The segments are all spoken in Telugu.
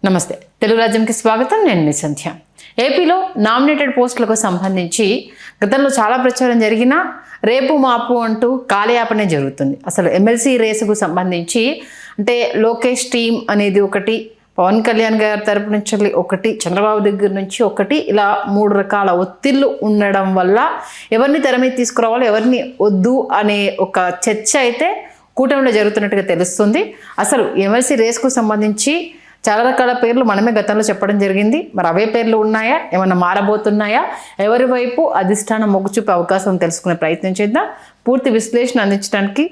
నమస్తే, తెలుగు రాజ్యంకి స్వాగతం. నేను మీ సంధ్య. ఏపీలో నామినేటెడ్ పోస్టులకు సంబంధించి గతంలో చాలా ప్రచారం జరిగినా రేపు మాపు అంటూ కాలయాపనే జరుగుతుంది. అసలు ఎమ్మెల్సీ రేసుకు సంబంధించి అంటే లోకేష్ టీం అనేది ఒకటి, పవన్ కళ్యాణ్ గారి తరపు నుంచి ఒకటి, చంద్రబాబు దగ్గర నుంచి ఒకటి, ఇలా 3 రకాల ఒత్తిళ్లు ఉండడం వల్ల ఎవరిని తెర మీద తీసుకురావాలి, ఎవరిని వద్దు అనే ఒక చర్చ అయితే కూటమిలో జరుగుతున్నట్టుగా తెలుస్తుంది. అసలు ఎమ్మెల్సీ రేస్కు సంబంధించి చాలా రకాల పేర్లు మనమే గతంలో చెప్పడం జరిగింది. మరి అవే పేర్లు ఉన్నాయా, ఏమన్నా మారబోతున్నాయా, ఎవరి వైపు అధిష్టానం మొగ్గు చూపే అవకాశం తెలుసుకునే ప్రయత్నం చేద్దాం. పూర్తి విశ్లేషణ అందించడానికి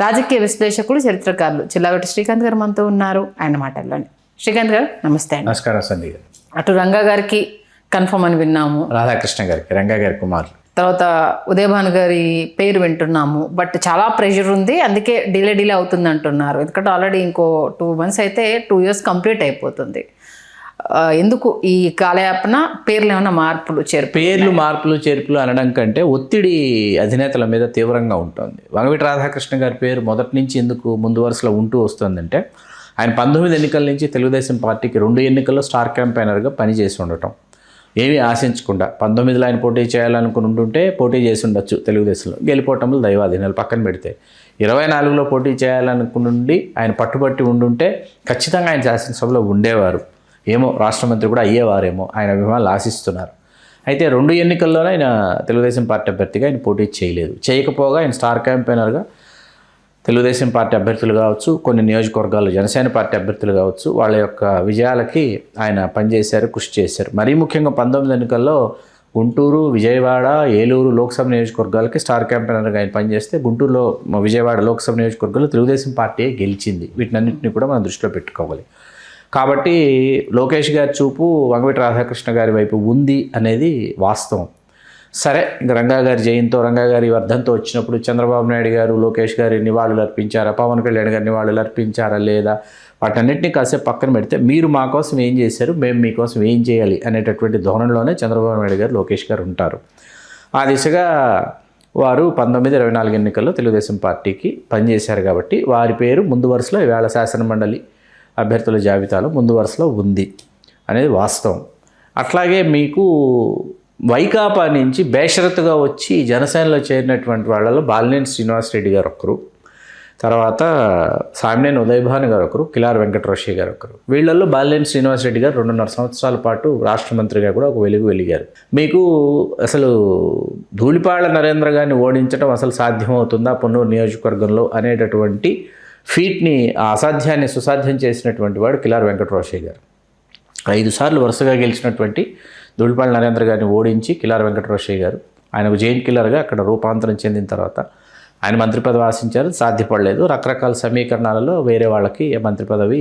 రాజకీయ విశ్లేషకులు, చరిత్రకారులు చిల్లాగొట్టి శ్రీకాంత్ గారు మనతో ఉన్నారు. ఆయన మాటల్లోనే. శ్రీకాంత్ గారు నమస్తే అండి. నమస్కారం సంధ్య గారు. అటు రంగా గారికి కన్ఫర్మ్ అని విన్నాము, రాధాకృష్ణ గారికి, రంగా గారి కుమారులు. తర్వాత ఉదయభాను గారి పేరు వింటున్నాము. బట్ చాలా ప్రెషర్ ఉంది, అందుకే డిలే అవుతుంది అంటున్నారు. ఎందుకంటే ఆల్రెడీ ఇంకో 2 months అయితే 2 years కంప్లీట్ అయిపోతుంది. ఎందుకు ఈ కాలయాపన? పేర్లు ఏమైనా మార్పులు చేర్పులు అనడం కంటే ఒత్తిడి అధినేతల మీద తీవ్రంగా ఉంటుంది. వంగవీటి రాధాకృష్ణ గారి పేరు మొదటి నుంచి ఎందుకు ముందు వరుసలో ఉంటూ వస్తుందంటే, ఆయన 19 ఎన్నికల నుంచి తెలుగుదేశం పార్టీకి 2 ఎన్నికల్లో స్టార్ క్యాంపెయినర్గా పనిచేసి ఉండటం, ఏమీ ఆశించకుండా. 19లో ఆయన పోటీ చేయాలనుకుని ఉంటుంటే పోటీ చేసి ఉండొచ్చు తెలుగుదేశంలో, గెలిపోవటంలో దైవాధీనాలు పక్కన పెడితే. 24లో పోటీ చేయాలనుకుని ఆయన పట్టుబట్టి ఉండుంటే ఖచ్చితంగా ఆయన శాసనసభలో ఉండేవారు, ఏమో రాష్ట్ర మంత్రి కూడా అయ్యేవారేమో, ఆయన అభిమానులు ఆశిస్తున్నారు. అయితే 2 ఎన్నికల్లోనే ఆయన తెలుగుదేశం పార్టీ అభ్యర్థిగా ఆయన పోటీ చేయలేదు. చేయకపోగా ఆయన స్టార్ క్యాంపెయినర్గా తెలుగుదేశం పార్టీ అభ్యర్థులు కావచ్చు, కొన్ని నియోజకవర్గాల్లో జనసేన పార్టీ అభ్యర్థులు కావచ్చు, వాళ్ళ యొక్క విజయాలకి ఆయన పనిచేశారు, కృషి చేశారు. మరీ ముఖ్యంగా 19 ఎన్నికల్లో గుంటూరు, విజయవాడ, ఏలూరు లోక్సభ నియోజకవర్గాలకి స్టార్ క్యాంపెయినర్గా ఆయన పనిచేస్తే, గుంటూరులో, విజయవాడ లోక్సభ నియోజకవర్గాల్లో తెలుగుదేశం పార్టీ గెలిచింది. వీటినన్నింటినీ కూడా మనం దృష్టిలో పెట్టుకోవాలి. కాబట్టి లోకేష్ గారి చూపు వంగవీటి రాధాకృష్ణ గారి వైపు ఉంది అనేది వాస్తవం. సరే, ఇంకా రంగా గారి జయంతో, రంగా గారి వర్ధంతో వచ్చినప్పుడు చంద్రబాబు నాయుడు గారు లోకేష్ గారి నివాళులు అర్పించారా, పవన్ కళ్యాణ్ గారి నివాళులు అర్పించారా లేదా, వాటన్నిటిని కాసేపు పక్కన పెడితే మీరు మా కోసం ఏం చేశారు, మేము మీకోసం ఏం చేయాలి అనేటటువంటి ధోరణిలోనే చంద్రబాబు నాయుడు గారు, లోకేష్ గారు ఉంటారు. ఆ దిశగా వారు 19-24 ఎన్నికల్లో తెలుగుదేశం పార్టీకి పనిచేశారు కాబట్టి వారి పేరు ముందు వరుసలో ఈవేళ శాసనమండలి అభ్యర్థుల జాబితాలో ముందు వరుసలో ఉంది అనేది వాస్తవం. అట్లాగే మీకు వైకాపా నుంచి బేషరతుగా వచ్చి జనసేనలో చేరినటువంటి వాళ్ళలో బాలినేని శ్రీనివాసరెడ్డి గారు ఒకరు, తర్వాత సామినేని ఉదయభాను గారు ఒకరు, కిలార్ వెంకటరోషయ్య గారు ఒకరు. వీళ్ళల్లో బాలినేని శ్రీనివాసరెడ్డి గారు 2.5 సంవత్సరాల పాటు రాష్ట్ర మంత్రిగా కూడా ఒక వెలిగారు. మీకు అసలు ధూళిపాళ్ల నరేంద్ర గారిని ఓడించడం అసలు సాధ్యమవుతుందా పొన్నూరు నియోజకవర్గంలో అనేటటువంటి ఫీట్ని, ఆ అసాధ్యాన్ని సుసాధ్యం చేసినటువంటి వాడు కిలార్ వెంకటరోషయ్య గారు. 5 సార్లు వరుసగా గెలిచినటువంటి ధూళిపాళ్ల నరేంద్ర గారిని ఓడించి కిలార్ వెంకటరోషయ్య గారు ఆయనకు జైన్ కిల్లర్గా అక్కడ రూపాంతరం చెందిన తర్వాత ఆయన మంత్రి పదవి ఆశించారు, సాధ్యపడలేదు. రకరకాల సమీకరణాలలో వేరే వాళ్ళకి మంత్రి పదవి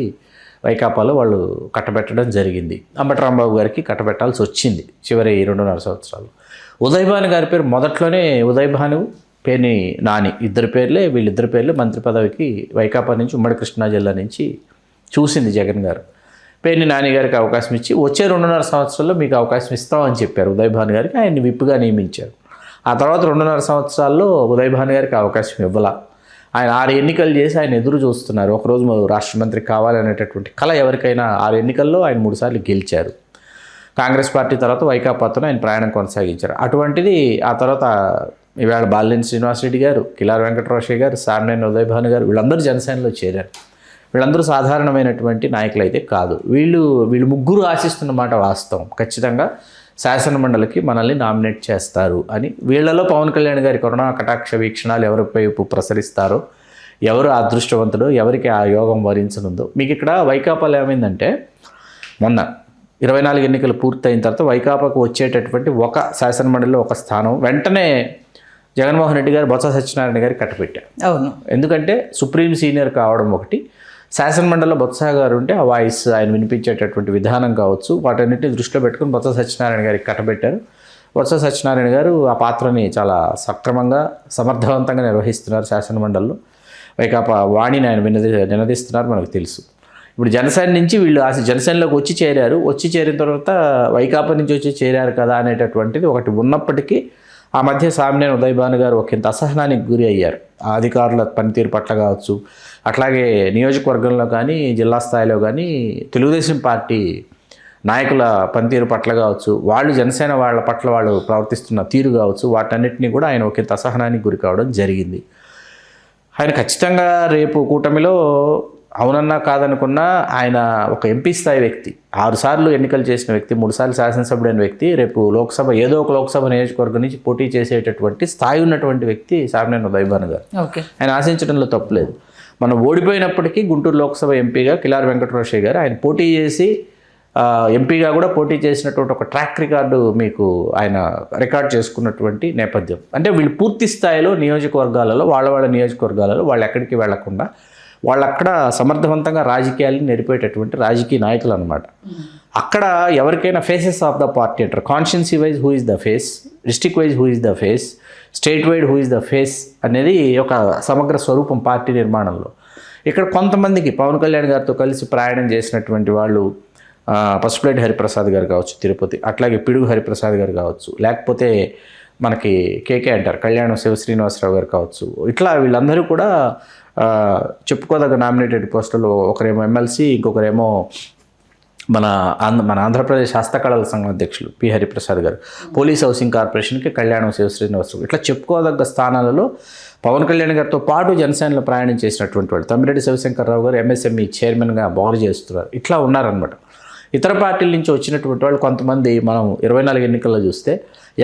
వైకాపాలో వాళ్ళు కట్టబెట్టడం జరిగింది. అంబటి రాంబాబు గారికి కట్టబెట్టాల్సి వచ్చింది చివరి 2.5 సంవత్సరాలు. ఉదయభాను గారి పేరు మొదట్లోనే ఉదయభాను, పేర్ని నాని, వీళ్ళిద్దరి పేర్లే మంత్రి పదవికి వైకాపా నుంచి, ఉమ్మడి కృష్ణా జిల్లా నుంచి చూసింది జగన్ గారు. పేర్ని నాని గారికి అవకాశం ఇచ్చి వచ్చే 2.5 సంవత్సరాల్లో మీకు అవకాశం ఇస్తామని చెప్పారు ఉదయభాను గారికి. ఆయన్ని విప్పుగా నియమించారు. ఆ తర్వాత 2.5 సంవత్సరాల్లో ఉదయభాను గారికి అవకాశం ఇవ్వాల. ఆయన 6 ఎన్నికలు చేసి ఆయన ఎదురు చూస్తున్నారు. ఒకరోజు రాష్ట్ర మంత్రి కావాలనేటటువంటి కళ ఎవరికైనా. 6 ఎన్నికల్లో ఆయన 3 సార్లు గెలిచారు. కాంగ్రెస్ పార్టీ తర్వాత వైకాపాతో ఆయన ప్రయాణం కొనసాగించారు. అటువంటిది ఆ తర్వాత ఈవేళ బాలినేని శ్రీనివాసరెడ్డి గారు, కిలార్ వెంకటరోషయ్య గారు, సామినేని ఉదయభాను గారు వీళ్ళందరూ జనసేనలో చేరారు. వీళ్ళందరూ సాధారణమైనటువంటి నాయకులు అయితే కాదు. వీళ్ళు ముగ్గురు ఆశిస్తున్న మాట వాస్తవం. ఖచ్చితంగా శాసనమండలికి మనల్ని నామినేట్ చేస్తారు అని. వీళ్లలో పవన్ కళ్యాణ్ గారి కరుణా కటాక్ష వీక్షణాలు ఎవరి వైపు ప్రసరిస్తారో, ఎవరు అదృష్టవంతుడో, ఎవరికి ఆ యోగం వరించనుందో. మీకు ఇక్కడ వైకాపాలో ఏమైందంటే, మొన్న 24 ఎన్నికలు పూర్తయిన తర్వాత వైకాపాకు వచ్చేటటువంటి ఒక శాసనమండలిలో ఒక స్థానం వెంటనే జగన్మోహన్ రెడ్డి గారు, బొత్స సత్యనారాయణ గారికి కట్టబెట్టారు. అవును, ఎందుకంటే సుప్రీం సీనియర్ కావడం ఒకటి, శాసనమండలిలో బొత్స గారు ఉంటే ఆ వాయిస్ ఆయన వినిపించేటటువంటి విధానం కావచ్చు, వాటన్నిటిని దృష్టిలో పెట్టుకుని బొత్స సత్యనారాయణ గారికి కట్టబెట్టారు. బొత్స సత్యనారాయణ గారు ఆ పాత్రని చాలా సక్రమంగా, సమర్థవంతంగా నిర్వహిస్తున్నారు. శాసనమండలిలో వైకాపా వాణిని ఆయన నినదిస్తున్నారు, మనకు తెలుసు. ఇప్పుడు జనసేన నుంచి వీళ్ళు జనసేనలోకి వచ్చి చేరిన తర్వాత వైకాపా నుంచి వచ్చి చేరారు కదా అనేటటువంటిది ఒకటి ఉన్నప్పటికీ ఆ మధ్య సామినేని ఉదయ్ భాను గారు ఒకంత అసహనానికి గురి అయ్యారు. ఆ అధికారుల పనితీరు పట్ల కావచ్చు, అట్లాగే నియోజకవర్గంలో కానీ జిల్లా స్థాయిలో కానీ తెలుగుదేశం పార్టీ నాయకుల పనితీరు పట్ల కావచ్చు, వాళ్ళు జనసేన వాళ్ళ పట్ల వాళ్ళు ప్రవర్తిస్తున్న తీరు కావచ్చు, వాటన్నిటిని కూడా ఆయన ఒకంత అసహనానికి గురి కావడం జరిగింది. ఆయన ఖచ్చితంగా రేపు కూటమిలో అవునన్నా కాదనుకున్నా ఆయన ఒక ఎంపీ స్థాయి వ్యక్తి, 6 సార్లు ఎన్నికలు చేసిన వ్యక్తి, 3 సార్లు శాసనసభ్యుడైన వ్యక్తి, రేపు లోక్సభ ఏదో ఒక లోక్సభ నియోజకవర్గం నుంచి పోటీ చేసేటటువంటి స్థాయి ఉన్నటువంటి వ్యక్తి సామినేని ఉదయ్ భాను గారు. ఆయన ఆశించడంలో తప్పులేదు. మనం ఓడిపోయినప్పటికీ గుంటూరు లోక్సభ ఎంపీగా కిలారి వెంకటరోషయ్య గారు ఆయన పోటీ చేసి ఎంపీగా కూడా పోటీ చేసినటువంటి ఒక ట్రాక్ రికార్డు మీకు ఆయన రికార్డ్ చేసుకున్నటువంటి నేపథ్యం. అంటే వీళ్ళు పూర్తి స్థాయిలో నియోజకవర్గాలలో వాళ్ళ నియోజకవర్గాలలో వాళ్ళు ఎక్కడికి వెళ్లకుండా వాళ్ళు అక్కడ సమర్థవంతంగా రాజకీయాలను నెరిపేటటువంటి రాజకీయ నాయకులు అనమాట. అక్కడ ఎవరికైనా ఫేసెస్ ఆఫ్ ద పార్టీ అంటారు. Constituency wise who is the face, district wise who is the face, state wide who is the face అనేది ఒక సమగ్ర స్వరూపం పార్టీ నిర్మాణంలో. ఇక్కడ కొంతమందికి పవన్ కళ్యాణ్ గారితో కలిసి ప్రయాణం చేసినటువంటి వాళ్ళు పసుపులేటి హరిప్రసాద్ గారు కావచ్చు తిరుపతి, అట్లాగే పిడుగు హరిప్రసాద్ గారు కావచ్చు, లేకపోతే మనకి కేకే అంటారు కళ్యాణం శివ శ్రీనివాసరావు గారు కావచ్చు, ఇట్లా వీళ్ళందరూ కూడా చెప్పుకోదగ్గ నామినేటెడ్ పోస్టులు. ఒకరేమో ఎమ్మెల్సీ, ఇంకొకరేమో మన ఆంధ్రప్రదేశ్ హస్తకళల సంఘం అధ్యక్షులు పి హరిప్రసాద్ గారు, పోలీస్ హౌసింగ్ కార్పొరేషన్కి కళ్యాణం శివ శ్రీనివాసరావు, ఇట్లా చెప్పుకోదగ్గ స్థానాలలో పవన్ కళ్యాణ్ గారితో పాటు జనసేనలో ప్రయాణం చేసినటువంటి వాళ్ళు. తమ్మిరెడ్డి శివశంకర్రావు గారు ఎంఎస్ఎంఈ చైర్మన్గా బాగు చేస్తున్నారు. ఇట్లా ఉన్నారనమాట. ఇతర పార్టీల నుంచి వచ్చినటువంటి వాళ్ళు కొంతమంది మనం 24 ఎన్నికల్లో చూస్తే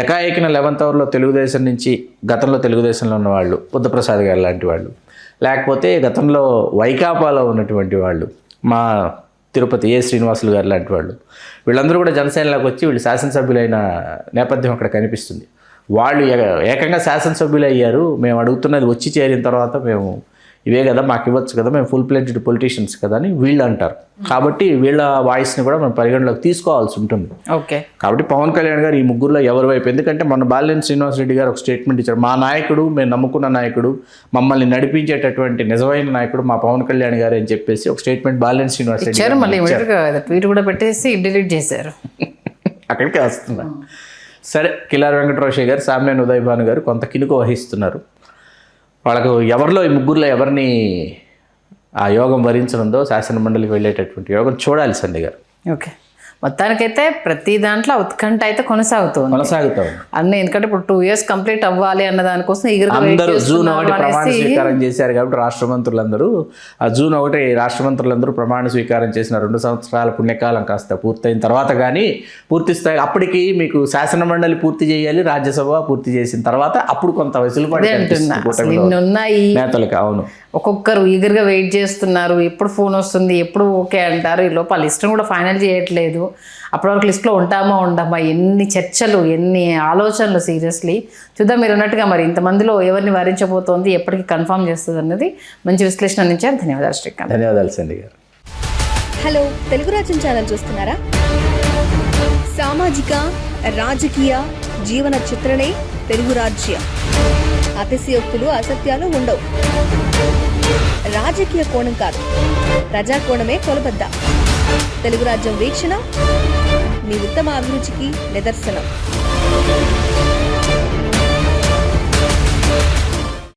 ఏకాఏకిన 11th అవర్లో తెలుగుదేశం నుంచి గతంలో తెలుగుదేశంలో ఉన్నవాళ్ళు, బుద్ధప్రసాద్ గారు లాంటి వాళ్ళు, లేకపోతే గతంలో వైకాపాలో ఉన్నటువంటి వాళ్ళు, మా తిరుపతి ఏ శ్రీనివాసులు గారు లాంటి వాళ్ళు, వీళ్ళందరూ కూడా జనసేనలోకి వచ్చి వీళ్ళు శాసనసభ్యులైన నేపథ్యం అక్కడ కనిపిస్తుంది. వాళ్ళు ఏకంగా శాసనసభ్యులు అయ్యారు. మేము అడుగుతున్నది వచ్చి చేరిన తర్వాత మేము ఇవే కదా మాకు ఇవ్వచ్చు కదా, మేము ఫుల్ ప్లెడ్జ్డ్ పొలిటీషియన్స్ కదా అని వీళ్ళు అంటారు. కాబట్టి వీళ్ళ వాయిస్ని కూడా మనం పరిగణలోకి తీసుకోవాల్సి ఉంటుంది. ఓకే. కాబట్టి పవన్ కళ్యాణ్ గారు ఈ ముగ్గురులో ఎవరి వైపు, ఎందుకంటే మన బాలినేని శ్రీనివాసరెడ్డి గారు ఒక స్టేట్మెంట్ ఇచ్చారు, మా నాయకుడు, మేము నమ్ముకున్న నాయకుడు, మమ్మల్ని నడిపించేటటువంటి నిజమైన నాయకుడు మా పవన్ కళ్యాణ్ గారు అని చెప్పేసి ఒక స్టేట్మెంట్ బాలినేని శ్రీనివాసరెడ్డి గారు మళ్ళీ ట్వీట్ కూడా పెట్టేసి డిలీట్ చేశారు. అక్కడికే వస్తున్నా. సరే, కిలారి వెంకటరోషయ్య గారు, సామినేని ఉదయ్ భాను గారు కొంత కినుక వహిస్తున్నారు. వాళ్ళకు ఎవరిలో ఈ ముగ్గురులో ఎవరిని ఆ యోగం భరించనుందో శాసన మండలికి వెళ్ళేటటువంటి యోగం చూడాలి సంధ్య గారు. ఓకే. మొత్తానికైతే ప్రతి దాంట్లో ఉత్కంఠ అయితే కొనసాగుతుంది. అన్నీ ఎందుకంటే ఇప్పుడు 2 years కంప్లీట్ అవ్వాలి అన్న దానికోసం అందరూ జూన్ 1 ప్రమాణ స్వీకారం చేశారు. కాబట్టి రాష్ట్ర మంత్రులందరూ జూన్ 1 రాష్ట్ర మంత్రులందరూ ప్రమాణ స్వీకారం చేసిన 2 సంవత్సరాల పుణ్యకాలం కాస్త పూర్తయిన తర్వాత కానీ పూర్తి స్థాయి అప్పటికి మీకు శాసన మండలి పూర్తి చేయాలి, రాజ్యసభ పూర్తి చేసిన తర్వాత అప్పుడు కొంత వెసులుబాటు ఉన్నాయి నేతలకి. అవును, ఒక్కొక్కరు ఈగర్గా వెయిట్ చేస్తున్నారు, ఎప్పుడు ఫోన్ వస్తుంది, ఎప్పుడు ఓకే అంటారు. ఈ లోపల లిస్ట్ను కూడా ఫైనల్ చేయట్లేదు. అప్పటి వరకు లిస్ట్లో ఉంటామా, ఎన్ని చర్చలు, ఎన్ని ఆలోచనలు. సీరియస్లీ చూద్దాం. మీరు అన్నట్టుగా మరి ఇంతమందిలో ఎవరిని వరించబోతోంది, ఎప్పటికీ కన్ఫర్మ్ చేస్తుంది అన్నది మంచి విశ్లేషణ అందించారు. ధన్యవాదాలు శ్రీకాంత్. ధన్యవాదాలు సంధ్య గారు. హలో, తెలుగు రాజ్యం ఛానల్ చూస్తున్నారా? సామాజిక, రాజకీయ, జీవన చిత్రణే తెలుగు రాజ్యం. అతిశయోక్తులు, అసత్యాలు ఉండవు. రాజకీయ కోణం కాదు, ప్రజా కోణమే కొలబద్ద. తెలుగు రాజ్యం వీక్షణ మీ ఉత్తమ అభిరుచికి నిదర్శనం.